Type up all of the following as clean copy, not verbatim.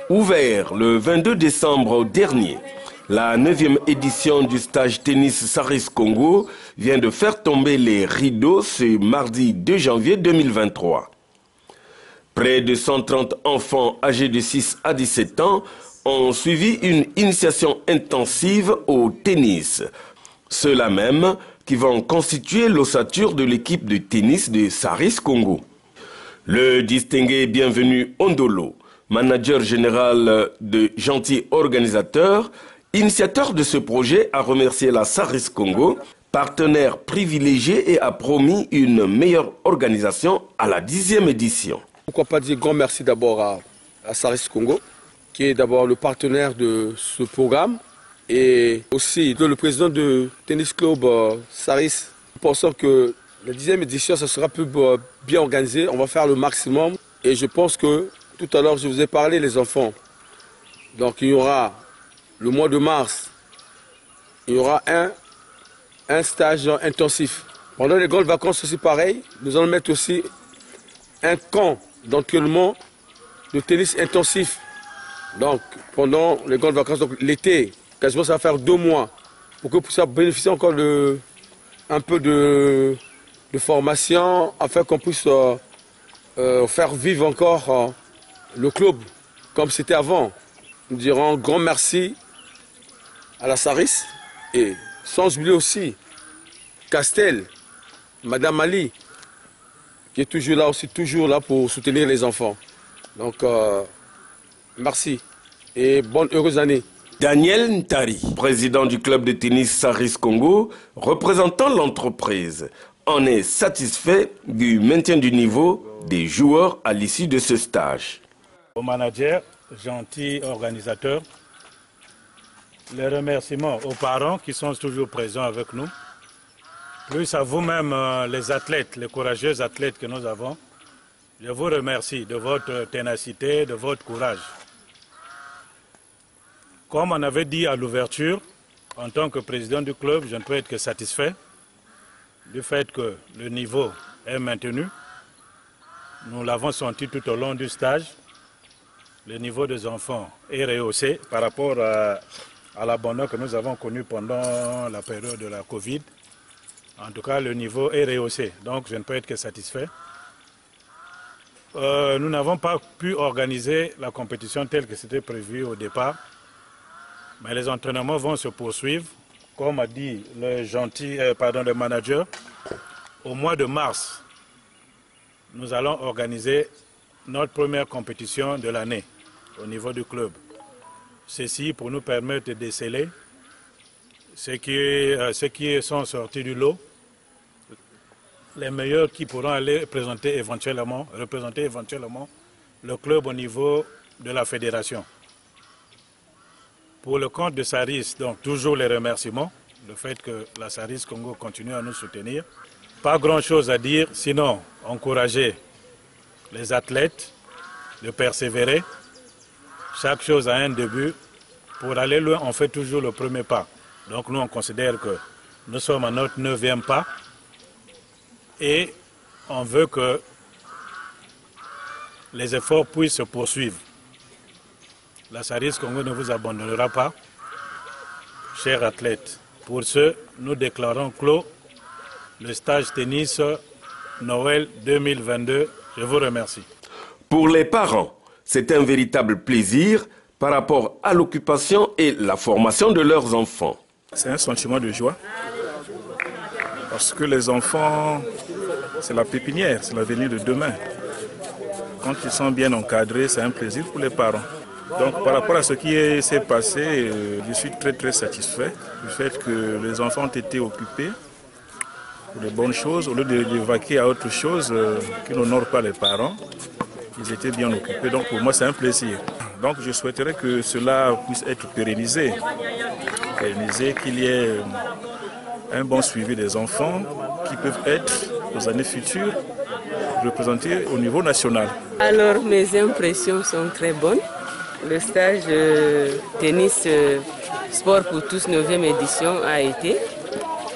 Ouvert le 22 décembre dernier, la 9e édition du stage tennis Saris Congo vient de faire tomber les rideaux ce mardi 2 janvier 2023. Près de 130 enfants âgés de 6 à 17 ans ont suivi une initiation intensive au tennis. Ceux-là même qui vont constituer l'ossature de l'équipe de tennis de Saris Congo. Le distingué Bienvenu Ondolo, manager général de Gentil Organisateur, initiateur de ce projet, a remercié la Saris Congo, partenaire privilégié, et a promis une meilleure organisation à la 10e édition. Pourquoi pas dire grand merci d'abord à Saris Congo, qui est d'abord le partenaire de ce programme, et aussi le président de Tennis Club Saris. Pensant que la 10e édition, ça sera plus bien organisé, on va faire le maximum. Et je pense que tout à l'heure, je vous ai parlé, les enfants. Donc il y aura le mois de mars, il y aura un stage intensif. Pendant les grandes vacances aussi pareil, nous allons mettre aussi un camp d'entraînement de tennis intensif. Donc pendant les grandes vacances, donc l'été, quasiment ça va faire 2 mois, pour que vous puissiez bénéficier encore un peu de formation, afin qu'on puisse faire vivre encore le club comme c'était avant. Nous dirons grand merci à la Saris, et sans oublier aussi Castel, Madame Ali, qui est toujours là pour soutenir les enfants. Donc merci et bonne heureuse année. Daniel Ntari, président du club de tennis Saris Congo, représentant l'entreprise, en est satisfait du maintien du niveau des joueurs à l'issue de ce stage. Au manager, gentil organisateur, les remerciements aux parents qui sont toujours présents avec nous, plus à vous-même les athlètes, les courageux athlètes que nous avons. Je vous remercie de votre ténacité, de votre courage. Comme on avait dit à l'ouverture, en tant que président du club, je ne peux être que satisfait du fait que le niveau est maintenu. Nous l'avons senti tout au long du stage. Le niveau des enfants est rehaussé par rapport à l'abandon que nous avons connu pendant la période de la Covid. En tout cas, le niveau est rehaussé, donc je ne peux être que satisfait. Nous n'avons pas pu organiser la compétition telle que c'était prévu au départ. Mais les entraînements vont se poursuivre, comme a dit le manager. Au mois de mars, nous allons organiser notre première compétition de l'année au niveau du club. Ceci pour nous permettre de déceler ceux qui sont sortis du lot, les meilleurs qui pourront aller représenter éventuellement le club au niveau de la fédération. Pour le compte de Saris, donc toujours les remerciements, le fait que la Saris Congo continue à nous soutenir. Pas grand-chose à dire, sinon encourager les athlètes de persévérer. Chaque chose a un début. Pour aller loin, on fait toujours le premier pas. Donc nous, on considère que nous sommes à notre 9e pas et on veut que les efforts puissent se poursuivre. La Saris Congo ne vous abandonnera pas, chers athlètes. Pour ce, nous déclarons clos le stage tennis Noël 2022. Je vous remercie. Pour les parents, c'est un véritable plaisir par rapport à l'occupation et la formation de leurs enfants. C'est un sentiment de joie parce que les enfants, c'est la pépinière, c'est l'avenir de demain. Quand ils sont bien encadrés, c'est un plaisir pour les parents. Donc par rapport à ce qui s'est passé, je suis très satisfait du fait que les enfants ont été occupés pour de bonnes choses, au lieu de vaquer à autre chose qui n'honore pas les parents. Ils étaient bien occupés, donc pour moi c'est un plaisir. Donc je souhaiterais que cela puisse être pérennisé, qu'il y ait un bon suivi des enfants qui peuvent être aux années futures représentés au niveau national. Alors mes impressions sont très bonnes. Le stage tennis sport pour tous 9e édition a été,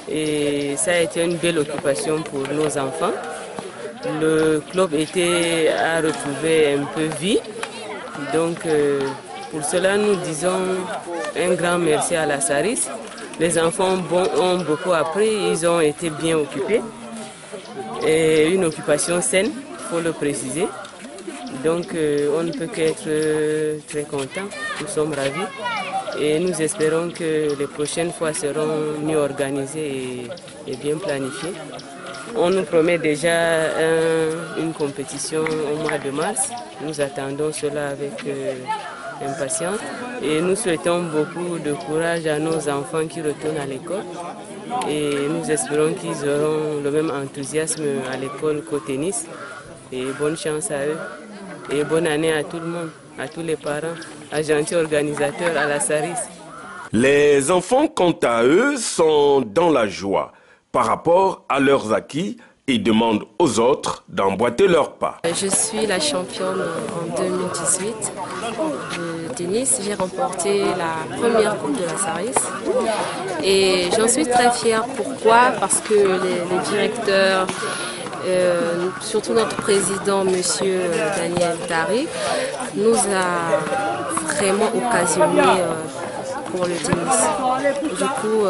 et ça a été une belle occupation pour nos enfants. Le club a retrouvé un peu vie Donc pour cela, nous disons un grand merci à la SARIS. Les enfants ont beaucoup appris, ils ont été bien occupés. Et une occupation saine, il faut le préciser. Donc on ne peut qu'être très contents, nous sommes ravis. Et nous espérons que les prochaines fois seront mieux organisées et bien planifiées. On nous promet déjà une compétition au mois de mars. Nous attendons cela avec impatience. Et nous souhaitons beaucoup de courage à nos enfants qui retournent à l'école. Et nous espérons qu'ils auront le même enthousiasme à l'école qu'au tennis. Et bonne chance à eux. Et bonne année à tout le monde, à tous les parents, à gentils organisateurs, à la SARIS. Les enfants, quant à eux, sont dans la joie par rapport à leurs acquis et demandent aux autres d'emboîter leurs pas. Je suis la championne en 2018 de tennis. J'ai remporté la première coupe de la SARIS et j'en suis très fière. Pourquoi? Parce que les directeurs, surtout notre président, M. Daniel Tari, nous a vraiment occasionné pour le tennis. Du coup,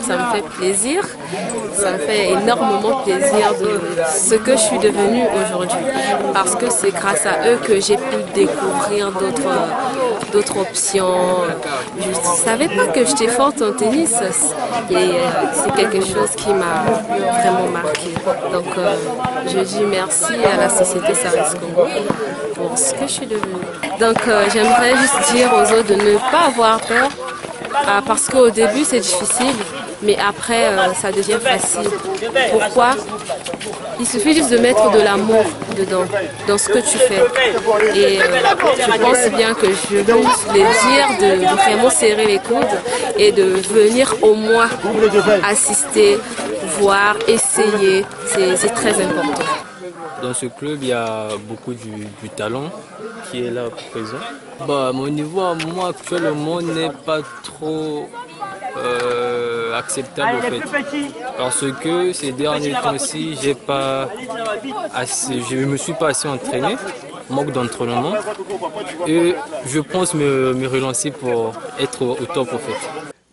ça me fait plaisir, ça me fait énormément plaisir de ce que je suis devenue aujourd'hui. Parce que c'est grâce à eux que j'ai pu découvrir d'autres options. Je ne savais pas que j'étais forte en tennis et c'est quelque chose qui m'a vraiment marqué. Donc je dis merci à la société SARIS Congo pour ce que je suis devenue. Donc j'aimerais juste dire aux autres de ne pas avoir peur. Parce qu'au début c'est difficile, mais après ça devient facile. Pourquoi? Il suffit juste de mettre de l'amour dedans, dans ce que tu fais. Et je pense bien que je veux les dire de vraiment serrer les coudes et de venir au moins assister, voir, essayer. C'est très important. Dans ce club, il y a beaucoup du talent qui est là présent. Mon niveau à moi actuellement n'est pas trop acceptable en fait. Parce que ces derniers temps-ci, je ne me suis pas assez entraîné, manque d'entraînement. Et je pense me relancer pour être au top en fait.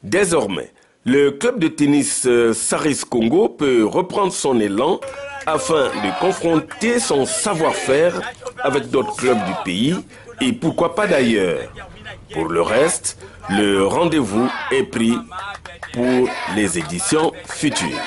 Désormais, le club de tennis SARIS Congo peut reprendre son élan afin de confronter son savoir-faire avec d'autres clubs du pays et pourquoi pas d'ailleurs. Pour le reste, le rendez-vous est pris pour les éditions futures.